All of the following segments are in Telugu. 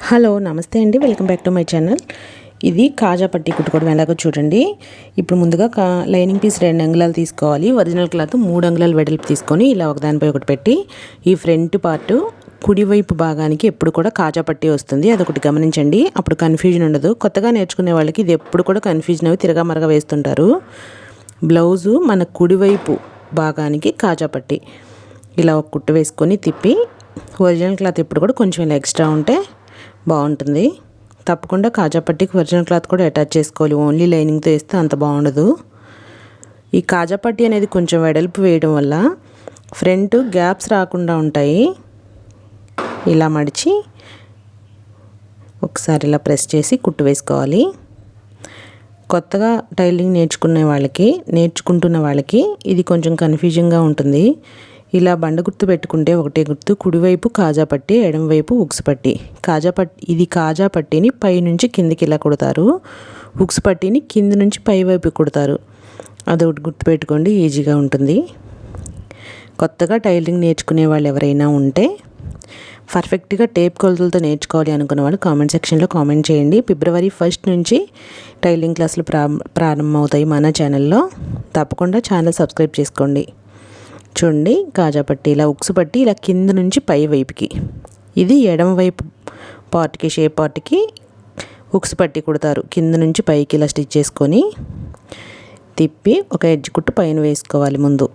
హలో నమస్తే అండి, welcome back to my channel. ఇది కాజా పట్టి కుట్టుకోవడం ఎలాగో చూడండి. ఇప్పుడు ముందుగా లైనింగ్ పీస్ 2 అంగుళాలు తీసుకోవాలి. ఒరిజినల్ క్లాత్ 3 అంగుళాలు వెడల్పు తీసుకొని ఇలా ఒకదానిపై ఒకటి పెట్టి ఈ ఫ్రంట్ పార్ట్ కుడివైపు భాగానికి ఎప్పుడు కూడా కాజా పట్టి వస్తుంది. అదొకటి గమనించండి, అప్పుడు కన్ఫ్యూజన్ ఉండదు. కొత్తగా నేర్చుకునే వాళ్ళకి ఇది ఎప్పుడు కూడా కన్ఫ్యూజన్ అవి తిరగా మరగా వేస్తుంటారు. బ్లౌజు మన కుడివైపు భాగానికి కాజా పట్టి ఇలా ఒక కుట్టు వేసుకొని తిప్పి, ఒరిజినల్ క్లాత్ ఎప్పుడు కూడా కొంచెం ఇలా ఎక్స్ట్రా ఉంటే బాగుంటుంది. తప్పకుండా కాజా పట్టికి ఒరిజినల్ క్లాత్ కూడా అటాచ్ చేసుకోవాలి. ఓన్లీ లైనింగ్తో వేస్తే అంత బాగుండదు. ఈ కాజా పట్టి అనేది కొంచెం వెడల్పు వేయడం వల్ల ఫ్రంట్ గ్యాప్స్ రాకుండా ఉంటాయి. ఇలా మడిచి ఒకసారి ఇలా ప్రెస్ చేసి కుట్టు వేసుకోవాలి. కొత్తగా టైలరింగ్ నేర్చుకుంటున్న వాళ్ళకి ఇది కొంచెం కన్ఫ్యూజింగ్గా ఉంటుంది. ఇలా బండ గుర్తు పెట్టుకుంటే ఒకటే గుర్తు, కుడివైపు కాజా పట్టి, ఎడమవైపు ఉక్స్ పట్టి. ఇది కాజా పట్టిని పై నుంచి కిందికి ఇలా కుడతారు, ఉక్స్ పట్టిని కింద నుంచి పై వైపు కుడతారు. అదొకటి గుర్తుపెట్టుకోండి, ఈజీగా ఉంటుంది. కొత్తగా టైలరింగ్ నేర్చుకునే వాళ్ళు ఎవరైనా ఉంటే పర్ఫెక్ట్గా టేప్ కొలతలతో నేర్చుకోవాలి అనుకున్న వాళ్ళు కామెంట్ సెక్షన్లో కామెంట్ చేయండి. ఫిబ్రవరి 1 నుంచి టైలరింగ్ క్లాసులు ప్రారంభమవుతాయి మన ఛానల్లో. తప్పకుండా ఛానల్ సబ్స్క్రైబ్ చేసుకోండి. చూడండి, కాజా పట్టి ఇలా ఉక్స్ పట్టి ఇలా కింద నుంచి పై వైపుకి, ఇది ఎడమ వైపు పార్ట్కి షేప్ పార్ట్కి ఉక్స్ పట్టి కుడతారు. కింద నుంచి పైకి ఇలా స్టిచ్ చేసుకొని తిప్పి ఒక ఎడ్జ్ కుట్టు పైన వేసుకోవాలి. ముందు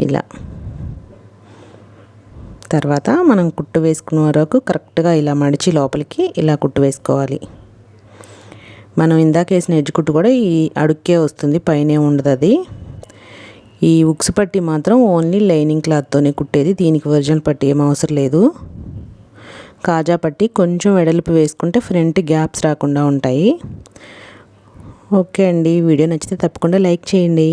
ఇలా, తర్వాత మనం కుట్టు వేసుకున్న వరకు కరెక్ట్గా ఇలా మడిచి లోపలికి ఇలా కుట్టు వేసుకోవాలి. మనం ఇందాక వేసిన ఎడ్జ్ కుట్టు కూడా ఈ అడుక్కే వస్తుంది, పైనే ఉండదు అది. ఈ ఉక్స్ పట్టి మాత్రం ఓన్లీ లైనింగ్ క్లాత్తోనే కుట్టేది, దీనికి ఒరిజినల్ పట్టి ఏం అవసరం లేదు. కాజా పట్టి కొంచెం వెడల్పు వేసుకుంటే ఫ్రంట్ గ్యాప్స్ రాకుండా ఉంటాయి. ఓకే అండి, వీడియో నచ్చితే తప్పకుండా లైక్ చేయండి.